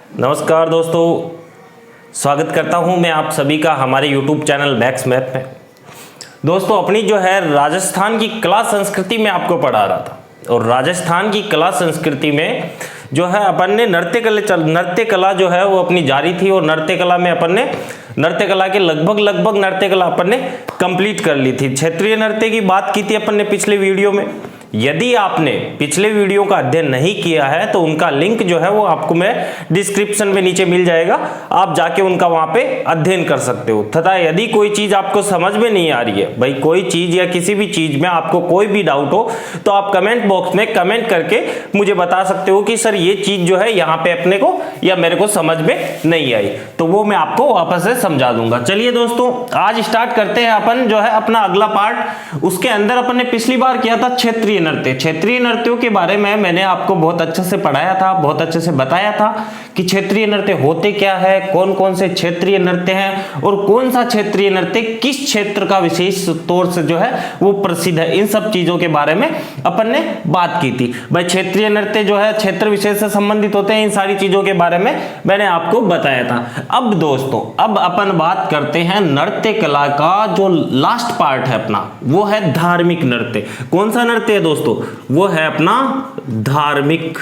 नमस्कार दोस्तों, स्वागत करता हूं मैं आप सभी का हमारे YouTube चैनल मैक्स मैथ में। दोस्तों, अपनी जो है राजस्थान की कला संस्कृति में आपको पढ़ा रहा था, और राजस्थान की कला संस्कृति में जो है अपन ने नृत्य कला जो है वो अपनी जारी थी, और नृत्य कला में अपन ने नृत्य कला के लगभग नृत्य कला अपन ने कंप्लीट कर ली थी। क्षेत्रीय नृत्य की बात की थी अपन ने पिछले वीडियो में। यदि आपने पिछले वीडियो का अध्ययन नहीं किया है तो उनका लिंक जो है वो आपको मैं डिस्क्रिप्शन में नीचे मिल जाएगा, आप जाके उनका वहां पे अध्ययन कर सकते हो। तथा यदि कोई चीज आपको समझ में नहीं आ रही है, भाई कोई चीज या किसी भी चीज में आपको कोई भी डाउट हो, तो आप कमेंट बॉक्स में कमेंट करके मुझे बता सकते हो कि सर ये चीज जो है यहाँ पे अपने को या मेरे को समझ में नहीं आई, तो वो मैं आपको वापस से समझा दूंगा। चलिए दोस्तों, आज स्टार्ट करते हैं अपन जो है अपना अगला पार्ट। उसके अंदर अपन ने पिछली बार किया था क्षेत्रीय नृत्य। क्षेत्रीय नृत्यों के बारे में मैंने आपको बहुत अच्छे से पढ़ाया था, बहुत अच्छे से बताया था कि क्षेत्रीय नृत्य होते क्या है, कौन कौन से क्षेत्रीय नृत्य हैं, और कौन सा क्षेत्रीय नृत्य किस क्षेत्र का विशेष तौर से जो है वो प्रसिद्ध है। इन सब चीजों के बारे में अपन ने बात की थी। भाई क्षेत्रीय नृत्य जो है क्षेत्र विशेष से संबंधित होते हैं, इन सारी चीजों के बारे में मैंने आपको बताया था। अब दोस्तों, अब अपन बात करते हैं नृत्य कला का जो लास्ट पार्ट है अपना, वो है धार्मिक नृत्य। कौन सा नृत्य है दोस्तों? वो है अपना धार्मिक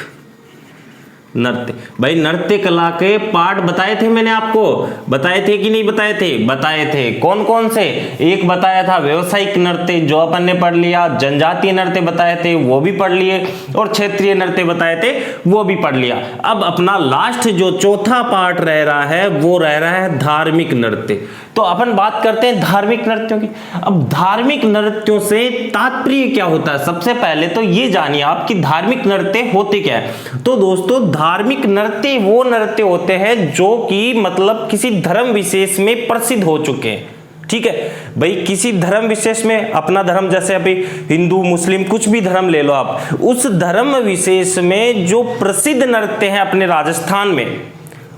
नृत्य। भाई नृत्य कला के पार्ट बताए थे मैंने आपको, बताए थे कि नहीं बताए थे? बताए थे। कौन कौन से? एक बताया था व्यवसायिक नृत्य, जो अपन ने पढ़ लिया। जनजातीय नृत्य बताए थे, वो भी पढ़ लिए। और क्षेत्रीय नृत्य बताए थे, वो भी पढ़ लिया। अब अपना लास्ट जो चौथा पार्ट रह रहा है वो रह रहा है धार्मिक नृत्य। तो अपन बात करते हैं धार्मिक नृत्यों की। अब धार्मिक नृत्यों से तात्पर्य क्या होता है? सबसे पहले तो ये जानिए आप कि धार्मिक नृत्य होते क्या है। तो दोस्तों, धार्मिक नृत्य वो नृत्य होते हैं जो कि मतलब किसी धर्म विशेष में प्रसिद्ध हो चुके हैं। ठीक है भाई, किसी धर्म विशेष में, अपना धर्म जैसे अभी हिंदू मुस्लिम कुछ भी धर्म ले लो आप, उस धर्म विशेष में जो प्रसिद्ध नृत्य हैं अपने राजस्थान में,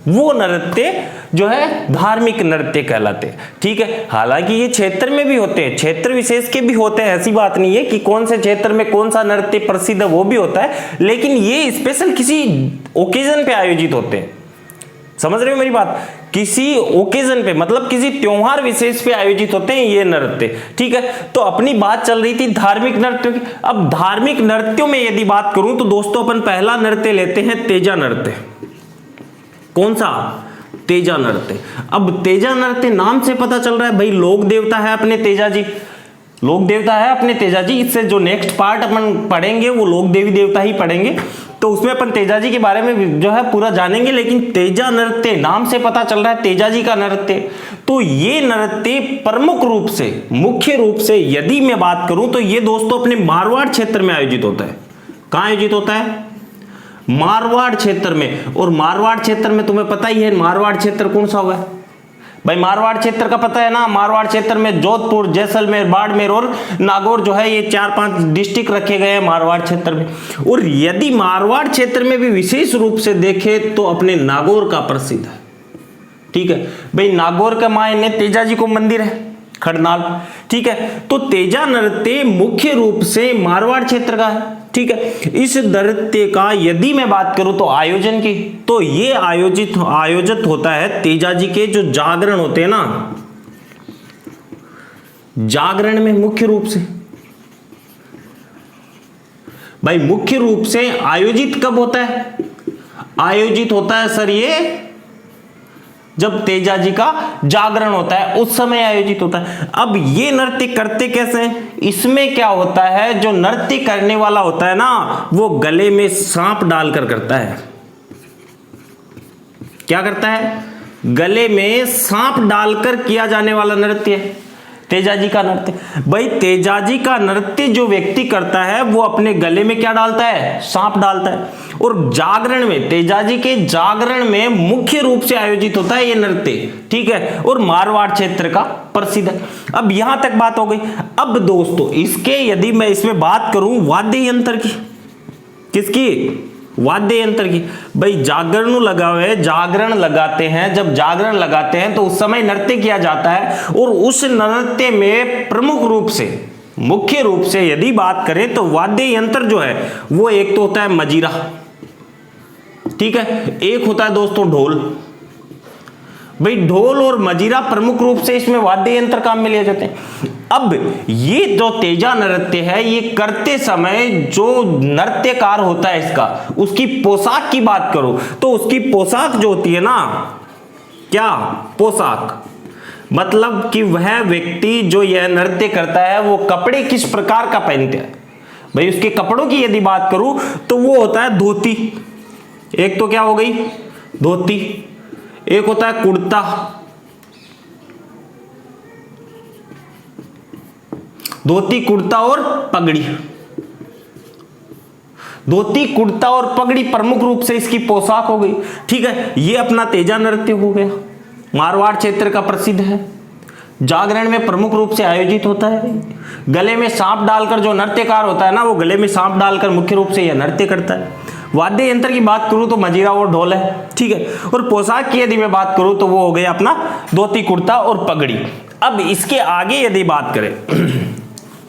वो नृत्य जो है धार्मिक नृत्य कहलाते हैं। ठीक है, हालांकि ये क्षेत्र में भी होते हैं, क्षेत्र विशेष के भी होते हैं, ऐसी बात नहीं है कि कौन से क्षेत्र में कौन सा नृत्य प्रसिद्ध है, वो भी होता है, लेकिन ये स्पेशल किसी ओकेजन पे आयोजित होते हैं। समझ रहे हो मेरी बात? किसी ओकेजन पे, मतलब किसी त्योहार विशेष पे आयोजित होते हैं ये नृत्य। ठीक है, तो अपनी बात चल रही थी धार्मिक नृत्यों की। अब धार्मिक नृत्यों में यदि बात करूं तो दोस्तों, अपन पहला नृत्य लेते हैं तेजा नृत्य। कौन सा? तेजा नृत्य। अब तेजा नृत्य नाम से पता चल रहा है भाई लोक देवता है अपने तेजा जी, लोक देवता है अपने तेजा जी। इससे जो नेक्स्ट पार्ट अपन पढ़ेंगे वो लोक देवी देवता ही पढ़ेंगे, तो उसमें अपन तेजा जी के बारे में जो है पूरा जानेंगे। लेकिन तेजा नृत्य नाम से पता चल रहा है तेजा जी का नृत्य। तो ये नृत्य प्रमुख रूप से, मुख्य रूप से यदि मैं बात करूं तो ये दोस्तों अपने मारवाड़ क्षेत्र में आयोजित होता है। कहां आयोजित होता है? मारवाड़ क्षेत्र में। और मारवाड़ क्षेत्र में तुम्हें पता ही है मारवाड़ क्षेत्र कौन सा हुआ है भाई? मारवाड़ क्षेत्र का पता है ना? मारवाड़ क्षेत्र में जोधपुर, जैसलमेर, बाड़मेर और नागौर जो है, ये 4-5 डिस्ट्रिक्ट रखे गए हैं मारवाड़ क्षेत्र में। और यदि मारवाड़ क्षेत्र में भी विशेष रूप से देखे तो अपने नागौर का प्रसिद्ध है। ठीक है भाई, नागौर का मायने तेजा जी को मंदिर है, खड़नाल। ठीक है, तो तेजा नृत्य मुख्य रूप से मारवाड़ क्षेत्र का है। ठीक है, इस नृत्य का यदि मैं बात करूं तो आयोजन की, तो ये आयोजित होता है तेजा जी के जो जागरण होते हैं ना, जागरण में मुख्य रूप से। भाई मुख्य रूप से आयोजित कब होता है? आयोजित होता है सर ये जब तेजा जी का जागरण होता है, उस समय आयोजित होता है। अब ये नृत्य करते कैसे हैं? इसमें क्या होता है, जो नृत्य करने वाला होता है ना, वो गले में सांप डालकर करता है। क्या करता है? गले में सांप डालकर किया जाने वाला नृत्य है तेजा जी का नृत्य। भाई तेजा जी का नृत्य जो व्यक्ति करता है वो अपने गले में क्या डालता है? सांप डालता है। और जागरण में, तेजा जी के जागरण में मुख्य रूप से आयोजित होता है ये नृत्य। ठीक है, और मारवाड़ क्षेत्र का प्रसिद्ध है। अब यहां तक बात हो गई। अब दोस्तों, इसके यदि मैं इसमें बात करूं वाद्य यंत्र की, किसकी? वाद्य यंत्र की। भाई जागरण लगावे, जागरण लगाते हैं, जब जागरण लगाते हैं तो उस समय नृत्य किया जाता है। और उस नृत्य में प्रमुख रूप से, मुख्य रूप से यदि बात करें तो वाद्य यंत्र जो है वो एक तो होता है मजीरा। ठीक है। एक होता है दोस्तों ढोल। भाई ढोल और मजीरा प्रमुख रूप से इसमें वाद्य यंत्र काम में लिए जाते हैं। अब ये जो तेजा नृत्य है, ये करते समय जो नृत्यकार होता है इसका, उसकी पोशाक की बात करो तो उसकी पोशाक जो होती है ना, क्या पोशाक, मतलब कि वह व्यक्ति जो यह नृत्य करता है वो कपड़े किस प्रकार का पहनते हैं। भाई उसके कपड़ों की यदि बात करूं तो वो होता है धोती, एक तो क्या हो गई धोती, एक होता है कुर्ता, धोती कुर्ता और पगड़ी। धोती कुर्ता और पगड़ी प्रमुख रूप से इसकी पोशाक हो गई। ठीक है, ये अपना तेजा नृत्य हो गया, मारवाड़ क्षेत्र का प्रसिद्ध है, जागरण में प्रमुख रूप से आयोजित होता है। गले में सांप डालकर जो नृत्यकार होता है ना, वो गले में सांप डालकर मुख्य रूप से यह नृत्य करता है। वाद्य यंत्र की बात करूं तो मजीरा और ढोल है। ठीक है, और पोशाक की यदि मैं बात करूं तो वो हो गया अपना धोती कुर्ता और पगड़ी। अब इसके आगे यदि बात करें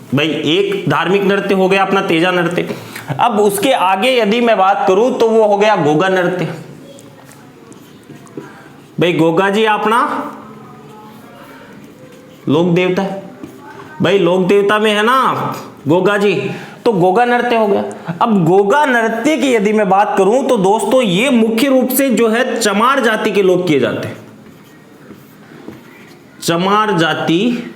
भाई, एक धार्मिक नृत्य हो गया अपना तेजा नृत्य। अब उसके आगे यदि मैं बात करूं तो वो हो गया गोगा नृत्य। भाई गोगा जी अपना लोक देवता है, भाई लोक देवता में है ना गोगा जी, तो गोगा नृत्य हो गया। अब गोगा नृत्य की यदि मैं बात करूं तो दोस्तों ये मुख्य रूप से जो है चमार जाति के लोग किए जाते हैं। चमार जाति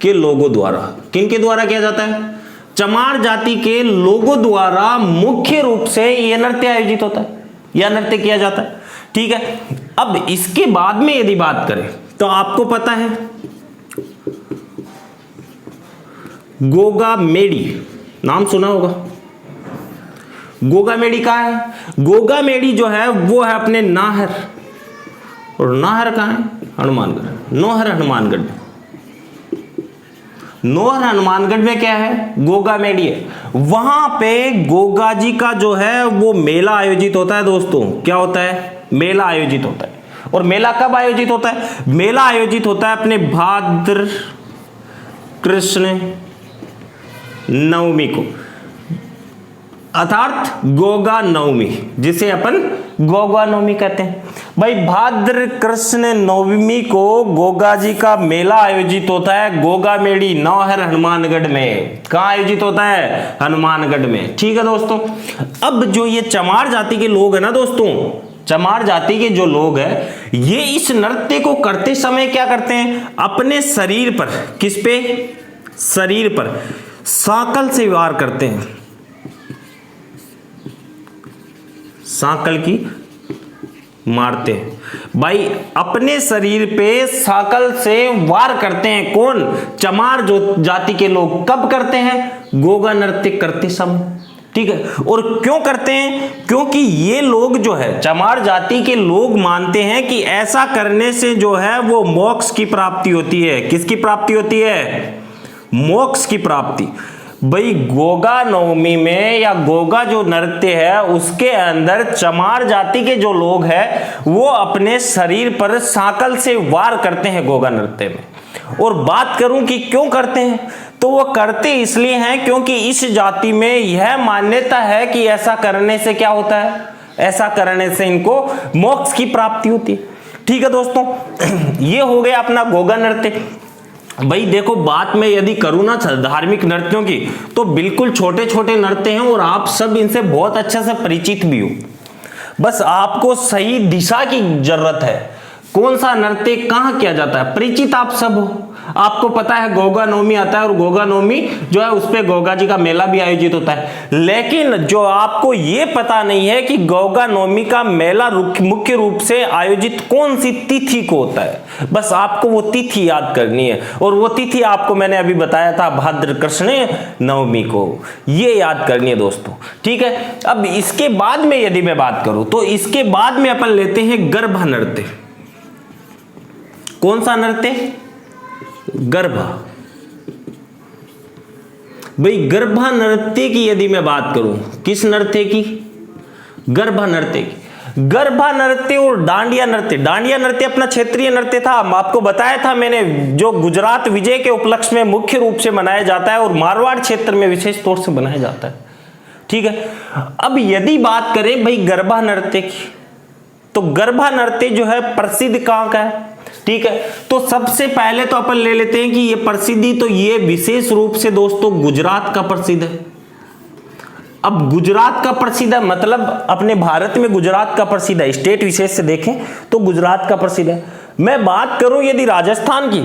के लोगों द्वारा, किनके द्वारा किया जाता है? चमार जाति के लोगों द्वारा मुख्य रूप से यह नृत्य आयोजित होता है, यह नृत्य किया जाता है। ठीक है, अब इसके बाद में यदि बात करें तो आपको पता है गोगा मेडी, नाम सुना होगा। गोगा मेडी कहाँ है? गोगा मेडी जो है वो है अपने नाहर, और नाहर कहाँ है? हनुमानगढ़, नौहर हनुमानगढ़ में। नौहर हनुमानगढ़ में क्या है? गोगा मेडी है। वहां पे गोगा जी का जो है वो मेला आयोजित होता है दोस्तों। क्या होता है? मेला आयोजित होता है। और मेला कब आयोजित होता है? मेला आयोजित होता है अपने भाद्र कृष्ण नवमी को, अर्थात गोगा नवमी, जिसे अपन गोगा नवमी कहते हैं। भाई भाद्र कृष्ण नवमी को गोगा जी का मेला आयोजित होता है गोगा मेड़ी नौहर हनुमानगढ़ में। कहां आयोजित होता है? हनुमानगढ़ में। ठीक है दोस्तों, अब जो ये चमार जाति के लोग है ना दोस्तों, चमार जाति के जो लोग हैं ये इस नृत्य को करते समय क्या करते हैं? अपने शरीर पर, किस पे? शरीर पर सांकल से वार करते हैं, सांकल की मारते हैं। भाई अपने शरीर पे सांकल से वार करते हैं। कौन? चमार जो जाति के लोग। कब करते हैं? गोगा नृत्य करते समय। ठीक है, और क्यों करते हैं? क्योंकि ये लोग जो है चमार जाति के लोग मानते हैं कि ऐसा करने से जो है वो मोक्ष की प्राप्ति होती है। किसकी प्राप्ति होती है? मोक्ष की प्राप्ति। भाई गोगा नवमी में या गोगा जो नृत्य है उसके अंदर चमार जाति के जो लोग हैं वो अपने शरीर पर सांकल से वार करते हैं गोगा नृत्य में। और बात करूं कि क्यों करते हैं, तो वो करते इसलिए हैं क्योंकि इस जाति में यह मान्यता है कि ऐसा करने से क्या होता है? ऐसा करने से इनको मोक्ष की प्राप्ति होती है। ठीक है दोस्तों, ये हो गया अपना गोगा नृत्य। भाई देखो, बात में यदि करूँ ना धार्मिक नृत्यों की तो बिल्कुल छोटे छोटे नृत्य हैं और आप सब इनसे बहुत अच्छा से परिचित भी हो। बस आपको सही दिशा की जरूरत है, कौन सा नृत्य कहाँ किया जाता है, परिचित आप सब हो। आपको पता है गोगा नवमी आता है और गोगा नवमी जो है उस पे गोगा जी का मेला भी आयोजित होता है। लेकिन जो आपको ये पता नहीं है कि गोगा नवमी का मेला मुख्य रूप से आयोजित कौन सी तिथि को होता है। बस आपको वो तिथि याद करनी है, और वो तिथि आपको मैंने अभी बताया था भाद्र कृष्ण नवमी को, ये याद करनी है दोस्तों। ठीक है, अब इसके बाद में यदि मैं बात करूं तो इसके बाद में अपन लेते हैं गर्भा नृत्य। कौन सा नृत्य? गर्भा। भाई गर्भा नृत्य की यदि मैं बात करूं, किस नृत्य की? गर्भा नृत्य की। गर्भा नृत्य और डांडिया नृत्य। डांडिया नृत्य अपना क्षेत्रीय नृत्य था, आपको बताया था मैंने, जो गुजरात विजय के उपलक्ष्य में मुख्य रूप से मनाया जाता है और मारवाड़ क्षेत्र में विशेष तौर से मनाया जाता है। ठीक है। अब यदि बात करें भाई गरबा नृत्य की, तो गरबा नृत्य जो है प्रसिद्ध कहां का है, ठीक है। तो सबसे पहले तो अपन ले लेते हैं कि ये प्रसिद्धि, तो ये विशेष रूप से दोस्तों गुजरात का प्रसिद्ध है। अब गुजरात का प्रसिद्ध है मतलब अपने भारत में गुजरात का प्रसिद्ध है, स्टेट विशेष से देखें तो गुजरात का प्रसिद्ध है। मैं बात करूं यदि राजस्थान की,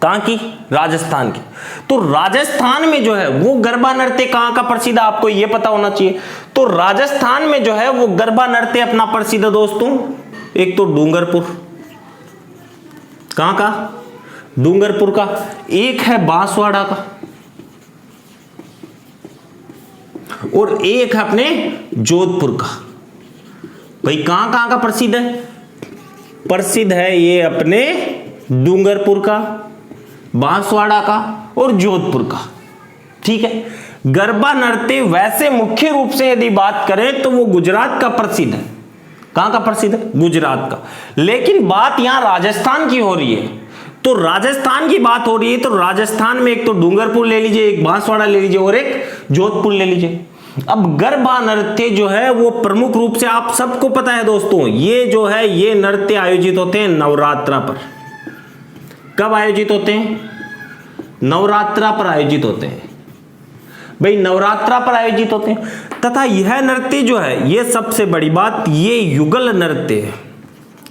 कहां की, राजस्थान की, तो राजस्थान में जो है वो गरबा नृत्य कहां का प्रसिद्ध है, आपको ये पता होना चाहिए। तो राजस्थान में जो है वो गरबा नृत्य अपना प्रसिद्ध है दोस्तों, एक तो डूंगरपुर, कहां का, डूंगरपुर का, एक है बांसवाड़ा का, और एक है अपने जोधपुर का। भाई कहां कहां का प्रसिद्ध है, प्रसिद्ध है ये अपने डूंगरपुर का, बांसवाड़ा का और जोधपुर का, ठीक है। गरबा नृत्य वैसे मुख्य रूप से यदि बात करें तो वो गुजरात का प्रसिद्ध है। कहां का प्रसिद्ध है, गुजरात का। लेकिन बात यहां राजस्थान की हो रही है, तो राजस्थान की बात हो रही है, तो राजस्थान में एक तो डूंगरपुर ले लीजिए, एक बांसवाड़ा ले लीजिए और एक जोधपुर ले लीजिए। अब गरबा नृत्य जो है वो प्रमुख रूप से आप सबको पता है दोस्तों, ये जो है ये नृत्य आयोजित होते हैं नवरात्रा पर। कब आयोजित होते हैं, नवरात्रा पर आयोजित होते हैं। भाई नवरात्रा पर आयोजित होते हैं, तथा यह नृत्य जो है, ये सबसे बड़ी बात, ये युगल नृत्य है।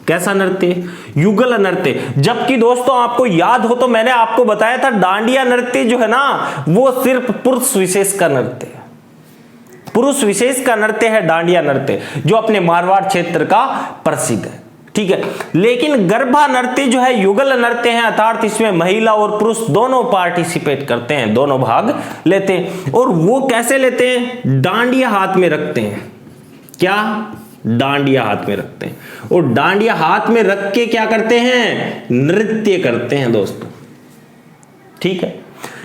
कैसा नृत्य, युगल नृत्य। जबकि दोस्तों आपको याद हो तो मैंने आपको बताया था डांडिया नृत्य जो है ना वो सिर्फ पुरुष विशेष का नृत्य है, पुरुष विशेष का नृत्य है डांडिया नृत्य, जो अपने मारवाड़ क्षेत्र का प्रसिद्ध है, ठीक है। लेकिन गरबा नृत्य जो है युगल नृत्य है, अर्थात इसमें महिला और पुरुष दोनों पार्टिसिपेट करते हैं, दोनों भाग लेते हैं। और वो कैसे लेते हैं, डांडिया हाथ में रखते हैं। क्या, डांडिया हाथ में रखते हैं, और डांडिया हाथ में रख के क्या करते हैं, नृत्य करते हैं दोस्तों, ठीक है।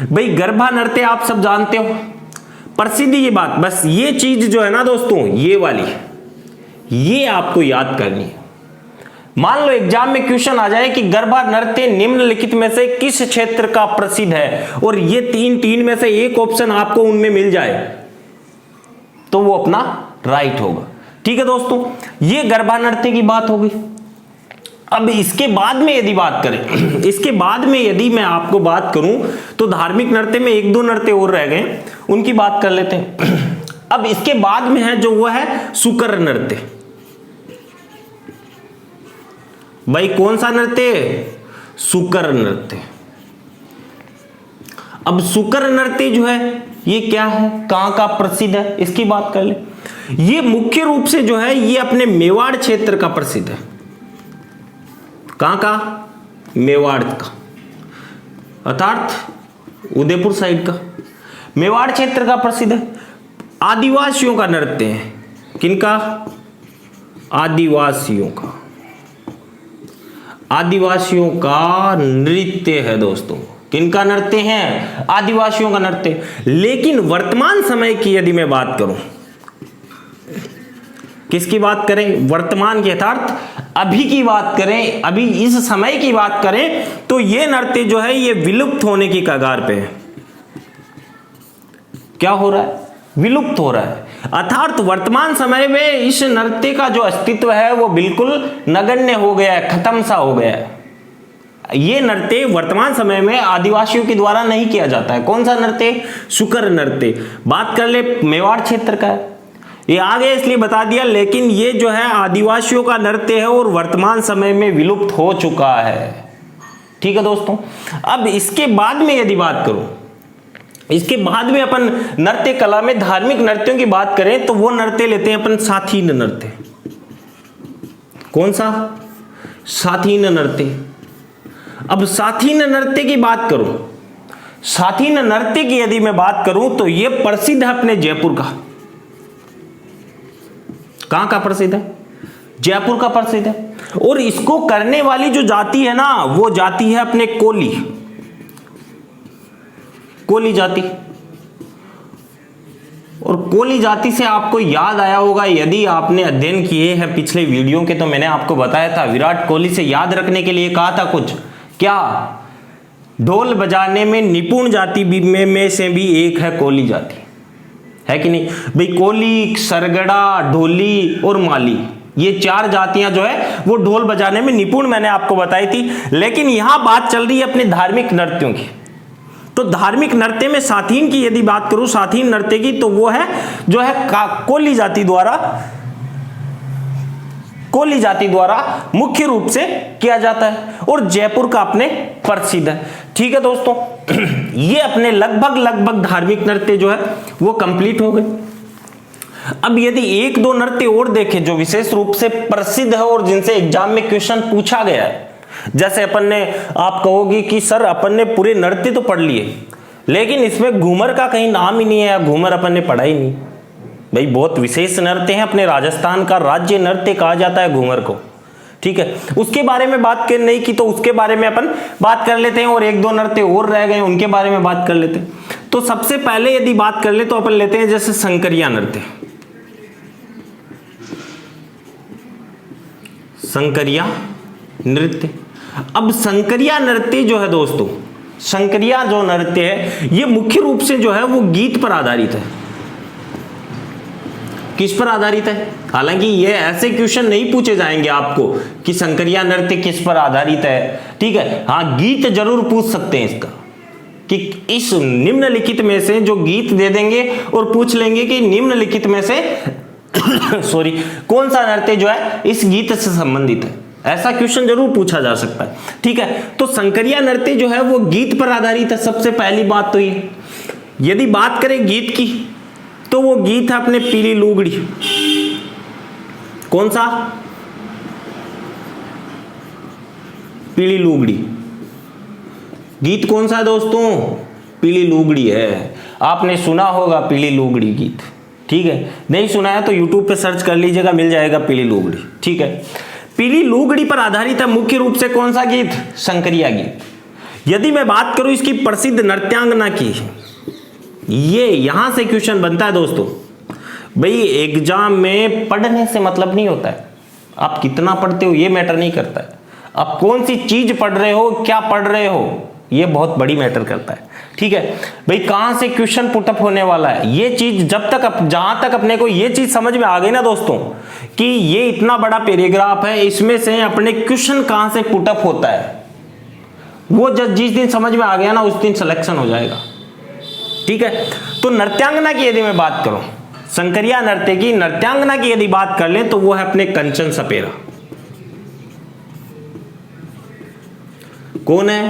भाई गरबा नृत्य आप सब जानते हो, प्रसिद्धि की बात, बस ये चीज जो है ना दोस्तों, ये वाली, ये आपको याद करनी है। मान लो एग्जाम में क्वेश्चन आ जाए कि गरबा नृत्य निम्नलिखित में से किस क्षेत्र का प्रसिद्ध है, और ये तीन में से एक ऑप्शन आपको उनमें मिल जाए, तो वो अपना राइट होगा, ठीक है दोस्तों। ये गरबा नृत्य की बात होगी। अब इसके बाद में यदि बात करें, इसके बाद में यदि मैं आपको बात करूं तो धार्मिक नृत्य में एक दो नृत्य और रह गए, उनकी बात कर लेते हैं। अब इसके बाद में है जो वो है सुकर नृत्य। भाई कौन सा नृत्य, सुकर नृत्य। अब सुकर नृत्य जो है ये क्या है, कहां का प्रसिद्ध है, इसकी बात कर ले। ये मुख्य रूप से जो है ये अपने मेवाड़ क्षेत्र का प्रसिद्ध है। कहां का, मेवाड़ का, अर्थात उदयपुर साइड का, मेवाड़ क्षेत्र का प्रसिद्ध है। आदिवासियों का नृत्य है, किनका, आदिवासियों का, आदिवासियों का नृत्य है दोस्तों। किनका नृत्य है, आदिवासियों का नृत्य। लेकिन वर्तमान समय की यदि मैं बात करूं, किसकी बात करें, वर्तमान की, अर्थात अभी की बात करें, अभी इस समय की बात करें, तो ये नृत्य जो है ये विलुप्त होने की कगार पे है। क्या हो रहा है, विलुप्त हो रहा है। अर्थात वर्तमान समय में इस नृत्य का जो अस्तित्व है वो बिल्कुल नगण्य हो गया है, खत्म सा हो गया है। ये नृत्य वर्तमान समय में आदिवासियों के द्वारा नहीं किया जाता है। कौन सा नृत्य, सुकर नृत्य। बात कर ले मेवाड़ क्षेत्र का है, ये आगे इसलिए बता दिया, लेकिन ये जो है आदिवासियों का नृत्य है और वर्तमान समय में विलुप्त हो चुका है, ठीक है दोस्तों। अब इसके बाद में यदि बात करूं, इसके बाद में अपन नृत्य कला में धार्मिक नृत्यों की बात करें तो वो नृत्य लेते हैं अपन साथीन नृत्य। कौन सा, साथीन नृत्य। अब साथीन नृत्य की बात करूं, साथीन नृत्य की यदि मैं बात करूं तो ये प्रसिद्ध है अपने जयपुर का। कहां का प्रसिद्ध है, जयपुर का प्रसिद्ध है। और इसको करने वाली जो जाति है ना वो जाति है अपने कोली, कोली जाति। और कोली जाति से आपको याद आया होगा, यदि आपने अध्ययन किए हैं पिछले वीडियो के, तो मैंने आपको बताया था विराट कोहली से याद रखने के लिए कहा था कुछ, क्या, ढोल बजाने में निपुण जाति में से भी एक है कोली जाति, है कि नहीं भाई। कोली, सरगड़ा, ढोली और माली, ये 4 जातियां जो है वो ढोल बजाने में निपुण मैंने आपको बताई थी। लेकिन यहां बात चल रही है अपने धार्मिक नृत्यों की। तो धार्मिक नृत्य में साथीन की यदि बात करूं, साथीन नृत्य की, तो वो है जो है कोली जाति द्वारा मुख्य रूप से किया जाता है और जयपुर का अपने प्रसिद्ध है। ठीक है दोस्तों, ये अपने लगभग धार्मिक नृत्य जो है वो कंप्लीट हो गए। अब यदि 1-2 नृत्य और देखें जो विशेष रूप से प्रसिद्ध है और जिनसे एग्जाम में क्वेश्चन पूछा गया है, जैसे अपन ने, आप कहोगे कि सर अपन ने पूरे नृत्य तो पढ़ लिए लेकिन इसमें घूमर का कहीं नाम ही नहीं है, घूमर अपन ने पढ़ा ही नहीं। भाई बहुत विशेष नृत्य है, अपने राजस्थान का राज्य नृत्य कहा जाता है घूमर को। ठीक है, उसके बारे में बात कर नहीं की तो उसके बारे में अपन बात कर लेते हैं, और 1-2 नृत्य और रह गए उनके बारे में बात कर लेते हैं। तो सबसे पहले यदि बात कर ले तो अपन लेते हैं जैसे शंकरिया नृत्य। शंकरिया नृत्य, अब शंकरिया नृत्य जो है दोस्तों, शंकरिया जो नृत्य है ये मुख्य रूप से जो है वो गीत पर आधारित है। किस पर आधारित है? हालांकि ये ऐसे क्वेश्चन नहीं पूछे जाएंगे आपको कि शंकरिया नृत्य किस पर आधारित है। ठीक है, हाँ गीत जरूर पूछ सकते हैं इसका, कि इस निम्नलिखित में से जो गीत दे देंगे और पूछ लेंगे कि निम्नलिखित में से सॉरी कौन सा नृत्य जो है इस गीत से संबंधित है, ऐसा क्वेश्चन जरूर पूछा जा सकता है। ठीक है, तो शंकरिया नृत्य जो है वो गीत पर आधारित है। सबसे पहली बात तो ये, यदि बात करें गीत की तो वो गीत है अपने पीली लुगड़ी। कौन सा? पीली लुगड़ी। गीत कौन सा है दोस्तों? पीली लुगड़ी है। आपने सुना होगा पीली लुगड़ी गीत। ठीक है, नहीं सुना है तो YouTube पे सर्च कर लीजिएगा, मिल जाएगा पीली लुगड़ी। ठीक है, पीली लुगड़ी पर आधारित है मुख्य रूप से कौन सा गीत? शंकरिया गीत। यदि मैं बात करूं इसकी प्रसिद्ध नृत्यांगना की, ये यहां से क्वेश्चन बनता है दोस्तों। भाई एग्जाम में पढ़ने से मतलब नहीं होता है, आप कितना पढ़ते हो ये मैटर नहीं करता है, आप कौन सी चीज पढ़ रहे हो, क्या पढ़ रहे हो, ये बहुत बड़ी मैटर करता है। ठीक है भाई, कहां से क्वेश्चन पुटअप होने वाला है, ये चीज जब तक जहां तक अपने को ये चीज समझ में आ गई ना दोस्तों कि ये इतना बड़ा पैराग्राफ है, इसमें से अपने क्वेश्चन कहां से पुटअप होता है, वो जिस दिन समझ में आ गया ना उस दिन सिलेक्शन हो जाएगा। ठीक है, तो नृत्यांगना की यदि मैं बात करूं, शंकरिया नृत्य की नृत्यांगना की यदि बात कर ले तो वो है अपने कंचन सपेरा। कौन है?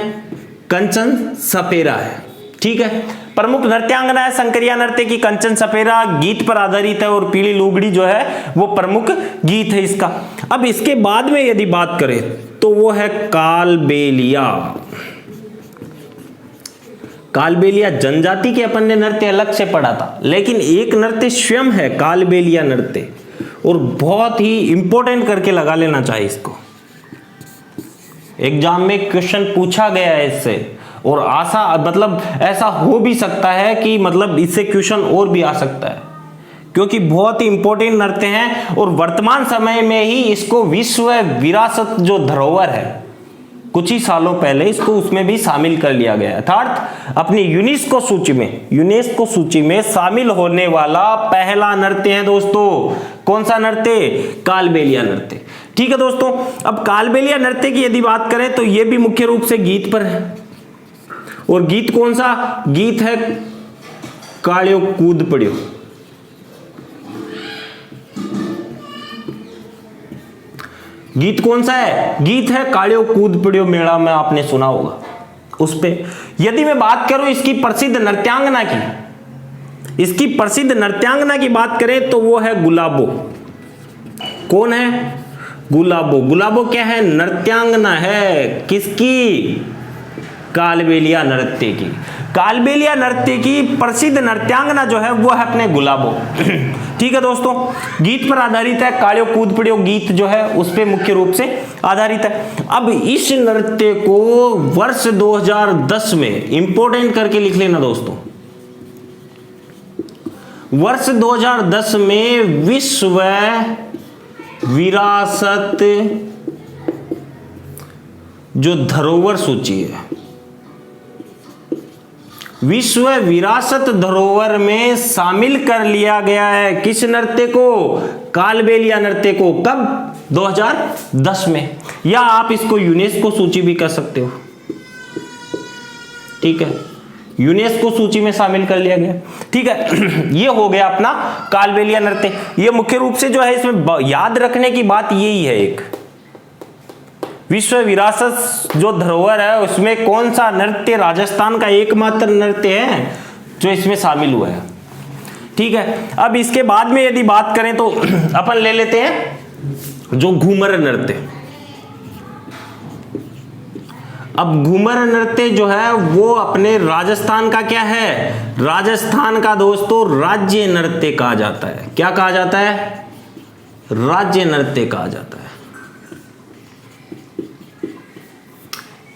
कंचन सपेरा है। ठीक है, प्रमुख नृत्यांगना है शंकरिया नृत्य की कंचन सपेरा, गीत पर आधारित है और पीली लुगड़ी जो है वो प्रमुख गीत है इसका। अब इसके बाद में यदि बात करें तो वो है कालबेलिया। कालबेलिया जनजाति के अपन ने नृत्य अलग से पढ़ा था, लेकिन एक नृत्य स्वयं है कालबेलिया नृत्य, और बहुत ही इंपॉर्टेंट करके लगा लेना चाहिए इसको। एग्जाम में क्वेश्चन पूछा गया है इससे, और आशा मतलब ऐसा हो भी सकता है कि मतलब इससे क्वेश्चन और भी आ सकता है, क्योंकि बहुत ही इंपॉर्टेंट नृत्य हैं और वर्तमान समय में ही इसको विश्व विरासत जो धरोहर है, कुछ ही सालों पहले इसको उसमें भी शामिल कर लिया गया, अर्थात अपनी यूनेस्को सूची में शामिल होने वाला पहला नृत्य है दोस्तों। कौन सा नृत्य? कालबेलिया नृत्य। ठीक है दोस्तों, अब कालबेलिया नृत्य की यदि बात करें तो यह भी मुख्य रूप से गीत पर है, और गीत कौन सा? गीत है कालियो कूद पड़ियो। गीत कौन सा है? गीत है कालियो कूद पड़ियो मेला में, आपने सुना होगा उस पे। यदि मैं बात करूं इसकी प्रसिद्ध नृत्यांगना की, इसकी प्रसिद्ध नृत्यांगना की बात करें तो वो है गुलाबो। कौन है? गुलाबो। गुलाबो क्या है? नृत्यांगना है। किसकी? कालबेलिया नृत्य की। कालबेलिया नृत्य की प्रसिद्ध नृत्यांगना जो है वो है अपने गुलाबो। ठीक है दोस्तों, गीत पर आधारित है, कालियो कूद पड़ियो गीत जो है उस पे मुख्य रूप से आधारित है। अब इस नृत्य को वर्ष 2010 में इंपोर्टेंट करके लिख लेना दोस्तों, वर्ष 2010 में विश्व विरासत जो धरोहर सूची है, विश्व विरासत धरोहर में शामिल कर लिया गया है। किस नृत्य को? कालबेलिया नृत्य को। कब? 2010 में। या आप इसको यूनेस्को सूची भी कर सकते हो, ठीक है, यूनेस्को सूची में शामिल कर लिया गया, ठीक है। ये हो गया अपना कालबेलिया नृत्य। ये मुख्य रूप से जो है इसमें याद रखने की बात यही है, एक विश्व विरासत जो धरोहर है उसमें कौन सा नृत्य राजस्थान का एकमात्र नृत्य है जो इसमें शामिल हुआ है, ठीक है। अब इसके बाद में यदि बात करें तो अपन ले लेते हैं जो घूमर नृत्य। अब घूमर नृत्य जो है वो अपने राजस्थान का क्या है? राजस्थान का दोस्तों राज्य नृत्य कहा जाता है। क्या कहा जाता है? राज्य नृत्य कहा जाता है।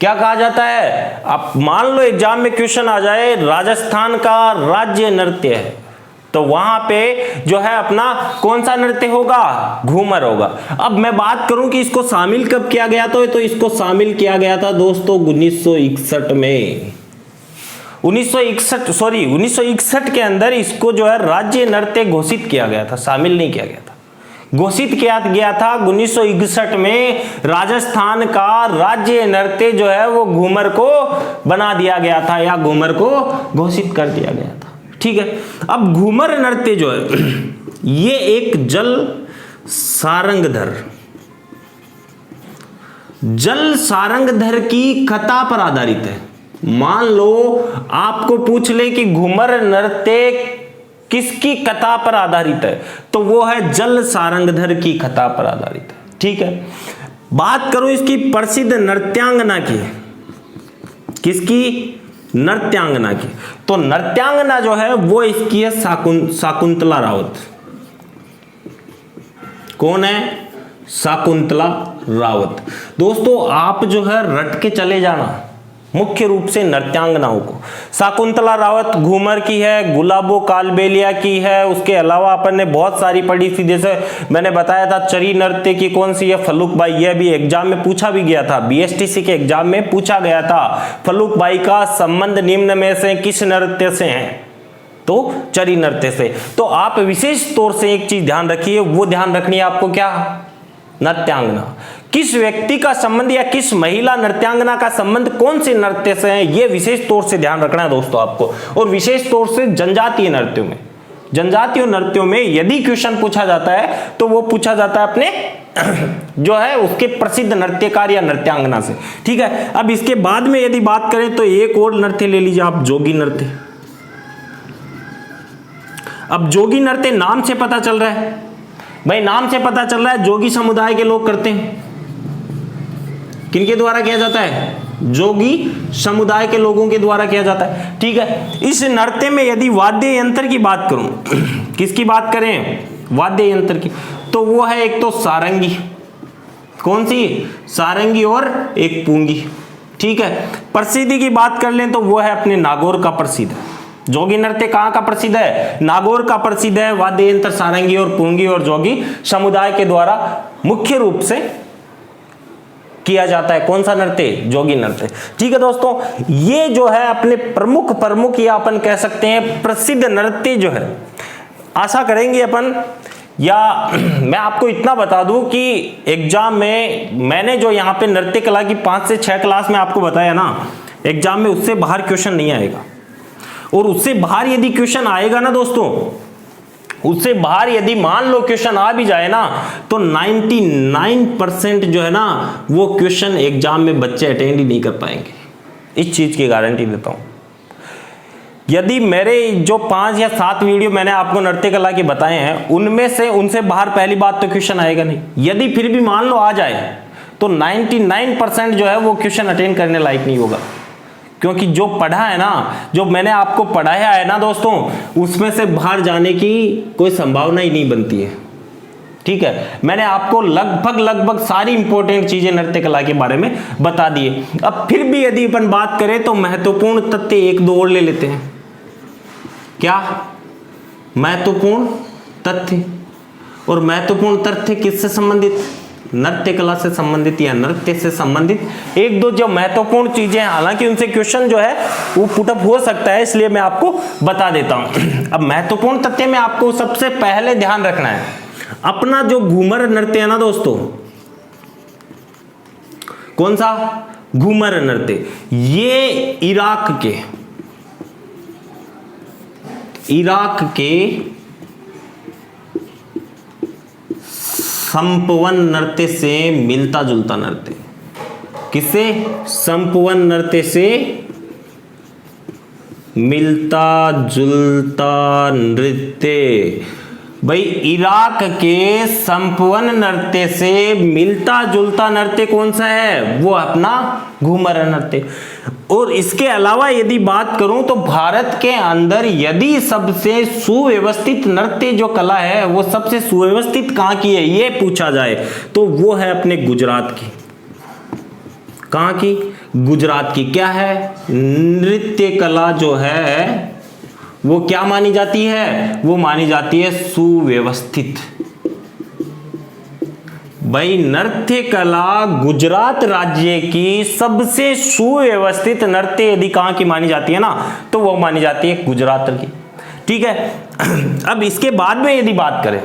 क्या कहा जाता है? आप मान लो एग्जाम में क्वेश्चन आ जाए राजस्थान का राज्य नृत्य है, तो वहां पे जो है अपना कौन सा नृत्य होगा? घूमर होगा। अब मैं बात करूं कि इसको शामिल कब किया गया था, तो इसको शामिल किया गया था दोस्तों 1961 में। 1961 के अंदर इसको जो है राज्य नृत्य घोषित किया गया था, शामिल नहीं किया गया था। घोषित किया गया था 1961 में राजस्थान का राज्य नृत्य जो है वो घूमर को बना दिया गया था या घूमर को घोषित कर दिया गया था, ठीक है। अब घूमर नृत्य जो है ये एक जल सारंगधर की कथा पर आधारित है। मान लो आपको पूछ ले कि घूमर नृत्य किसकी कथा पर आधारित है, तो वो है जल सारंगधर की कथा पर आधारित है, ठीक है। बात करो इसकी प्रसिद्ध नृत्यांगना की, किसकी? नृत्यांगना की। तो नृत्यांगना जो है वो इसकी है शाकुंतला रावत। कौन है? शाकुंतला रावत। दोस्तों आप जो है रट के चले जाना मुख्य रूप से नृत्यांगनाओं को। शाकुंतला रावत घूमर की है, गुलाबो कालबेलिया की है, उसके अलावा अपन ने बहुत सारी पढ़ी थी, जैसे मैंने बताया था चरी नृत्य की कौन सी है? फल्लुक बाई। यह भी एग्जाम में पूछा भी गया था, बीएसटीसी के एग्जाम में पूछा गया था। फल्लुक बाई का संबंध निम्न में से किस नृत्य से है? तो चरी नृत्य से। तो आप विशेष तौर से एक चीज ध्यान रखिए, वो ध्यान रखनी है आपको, क्या? नृत्यांगना। किस व्यक्ति का संबंध या किस महिला नृत्यांगना का संबंध कौन से नृत्य से है, यह विशेष तौर से ध्यान रखना है दोस्तों आपको। और विशेष तौर से जनजातीय नृत्यों में यदि क्वेश्चन पूछा जाता है तो वो पूछा जाता है अपने जो है उसके प्रसिद्ध नृत्यकार या नृत्यांगना से, ठीक है। अब इसके बाद में यदि बात करें तो एक और नृत्य ले लीजिए आप, जोगी नृत्य। अब जोगी नृत्य नाम से पता चल रहा है भाई, नाम से पता चल रहा है जोगी समुदाय के लोग करते हैं। किनके द्वारा किया जाता है? जोगी समुदाय के लोगों के द्वारा किया जाता है, ठीक है। इस नृत्य में यदि वाद्य यंत्र की बात करूं, किसकी बात करें? वाद्य यंत्र की, तो वो है एक तो सारंगी। कौन सी? सारंगी और एक पूंगी, ठीक है। प्रसिद्धि की बात कर लें तो वो है अपने नागौर का प्रसिद्ध है। जोगी नृत्य कहां का प्रसिद्ध है? नागौर का प्रसिद्ध है। वाद्य यंत्र सारंगी और पूंगी और जोगी समुदाय के द्वारा मुख्य रूप से किया जाता है। कौन सा नृत्य? जोगी नृत्य, ठीक है दोस्तों। ये जो है अपने प्रमुख या अपन कह सकते हैं प्रसिद्ध नृत्य जो है, आशा करेंगे अपन, या मैं आपको इतना बता दूं कि एग्जाम में मैंने जो यहाँ पे नृत्य कला की 5 से 6 क्लास में आपको बताया ना, एग्जाम में उससे बाहर क्वेश्चन नहीं आएगा। और उससे बाहर यदि क्वेश्चन आएगा ना दोस्तों, उससे बाहर यदि मान लो क्वेश्चन आ भी जाए ना, तो 99% जो है ना वो क्वेश्चन एग्जाम में बच्चे अटेंड ही नहीं कर पाएंगे। इस चीज की गारंटी देता हूं। यदि मेरे जो 5 या 7 वीडियो मैंने आपको नृत्य कला के बताए हैं, उनमें से उनसे बाहर पहली बात तो क्वेश्चन आएगा नहीं। यदि फिर भी मान लो आ जाए तो 99% जो है वो क्वेश्चन अटेंड करने लायक नहीं होगा, क्योंकि जो पढ़ा है ना, जो मैंने आपको पढ़ाया है ना दोस्तों, उसमें से बाहर जाने की कोई संभावना ही नहीं बनती है, ठीक है। मैंने आपको लगभग सारी इंपॉर्टेंट चीजें नृत्य कला के बारे में बता दिए। अब फिर भी यदि अपन बात करें तो महत्वपूर्ण तथ्य 1-2 और ले लेते हैं। क्या महत्वपूर्ण तथ्य? और महत्वपूर्ण तथ्य किससे संबंधित? नृत्य कला से संबंधित या नृत्य से संबंधित एक दो जो महत्वपूर्ण चीजें, हालांकि उनसे क्वेश्चन जो है वो पुटअप हो सकता है, इसलिए मैं आपको बता देता हूं। अब महत्वपूर्ण तथ्य में आपको सबसे पहले ध्यान रखना है, अपना जो घूमर नृत्य है ना दोस्तों, कौन सा घूमर नृत्य, ये इराक के संपवन नृत्य से मिलता जुलता नृत्य। किससे? संपवन नृत्य से मिलता जुलता नृत्य। भाई इराक के संपवन नृत्य से मिलता जुलता नृत्य कौन सा है? वो अपना घूमर नृत्य। और इसके अलावा यदि बात करूं तो भारत के अंदर यदि सबसे सुव्यवस्थित नृत्य जो कला है वो सबसे सुव्यवस्थित कहां की है ये पूछा जाए तो वो है अपने गुजरात की। कहां की? गुजरात की। क्या है? नृत्य कला जो है वो क्या मानी जाती है? वो मानी जाती है सुव्यवस्थित। भाई नृत्य कला गुजरात राज्य की सबसे सुव्यवस्थित नृत्य यदि कहां की मानी जाती है ना तो वो मानी जाती है गुजरात की। ठीक है। अब इसके बाद में यदि बात करें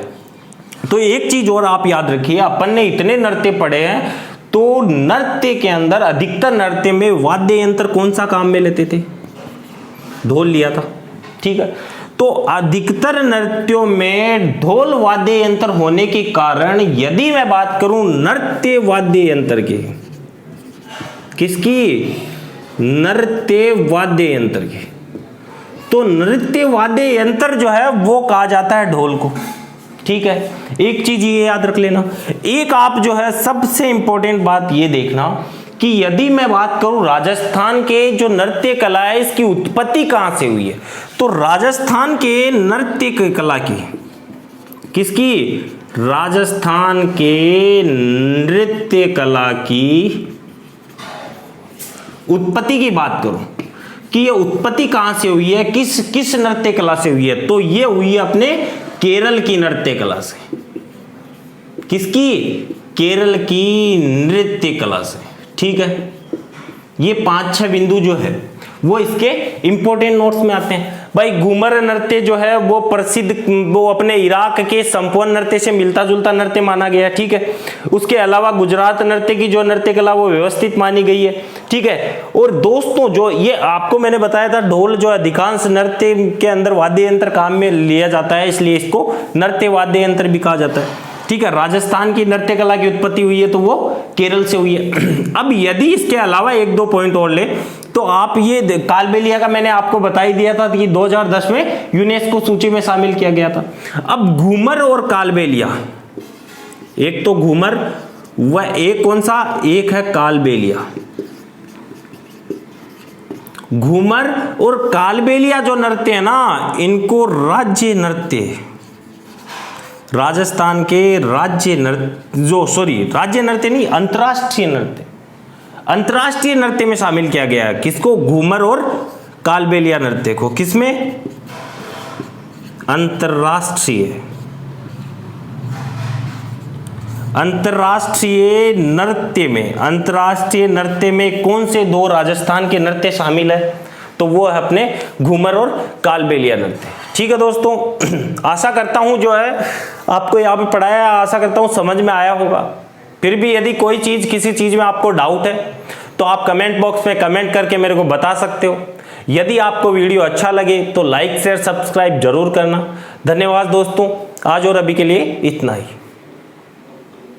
तो एक चीज और आप याद रखिए, अपन ने इतने नृत्य पढ़े हैं तो नृत्य के अंदर अधिकतर नृत्य में वाद्य यंत्र कौन सा काम में लेते थे? ढोल लिया था। ठीक है। तो अधिकतर नृत्यों में ढोल वाद्य यंत्र होने के कारण यदि मैं बात करूं नृत्य वाद्य यंत्र की, किसकी? नृत्य वाद्य यंत्र की, तो नृत्य वाद्य यंत्र जो है वो कहा जाता है ढोल को। ठीक है। एक चीज ये याद रख लेना। एक आप जो है सबसे इंपॉर्टेंट बात ये देखना कि यदि मैं बात करूं राजस्थान के जो नृत्य कला है इसकी उत्पत्ति कहां से हुई है, तो राजस्थान के नृत्य कला की, किसकी? राजस्थान के नृत्य कला की उत्पत्ति की बात करूं कि ये उत्पत्ति कहां से हुई है, किस नृत्य कला से हुई है, तो ये हुई है अपने केरल की नृत्य कला से। किसकी? केरल की नृत्य कला से। ठीक है। ये 5-6 बिंदु जो है वो इसके इंपॉर्टेंट नोट्स में आते हैं। भाई घूमर नृत्य जो है वो प्रसिद्ध, वो अपने इराक के संपन्न नृत्य से मिलता जुलता नृत्य माना गया है। ठीक है। उसके अलावा गुजरात नृत्य की जो नृत्य कला वो व्यवस्थित मानी गई है। ठीक है। और दोस्तों जो ये आपको मैंने बताया था ढोल जो अधिकांश नृत्य के अंदर वाद्य यंत्र काम में लिया जाता है, इसलिए इसको नृत्य वाद्य यंत्र भी कहा जाता है। ठीक है। राजस्थान की नृत्य कला की उत्पत्ति हुई है तो वो केरल से हुई है। अब यदि इसके अलावा एक दो पॉइंट और ले तो आप ये कालबेलिया का मैंने आपको बता ही दिया था कि 2010 में यूनेस्को सूची में शामिल किया गया था। अब घूमर और कालबेलिया, एक तो घूमर व एक कौन सा? एक है कालबेलिया। घूमर और कालबेलिया जो नृत्य है ना इनको राज्य नृत्य, राजस्थान के राज्य नृत्य नहीं, अंतरराष्ट्रीय नृत्य में शामिल किया गया है। किसको? घूमर और कालबेलिया नृत्य को। किसमें? अंतरराष्ट्रीय नृत्य में कौन से दो राजस्थान के नृत्य शामिल है? तो वो है अपने घूमर और कालबेलिया नृत्य। ठीक है दोस्तों, आशा करता हूं जो है आपको यहाँ पे पढ़ाया, आशा करता हूं समझ में आया होगा। फिर भी यदि कोई चीज किसी चीज में आपको डाउट है तो आप कमेंट बॉक्स में कमेंट करके मेरे को बता सकते हो। यदि आपको वीडियो अच्छा लगे तो लाइक शेयर सब्सक्राइब जरूर करना। धन्यवाद दोस्तों, आज और अभी के लिए इतना ही।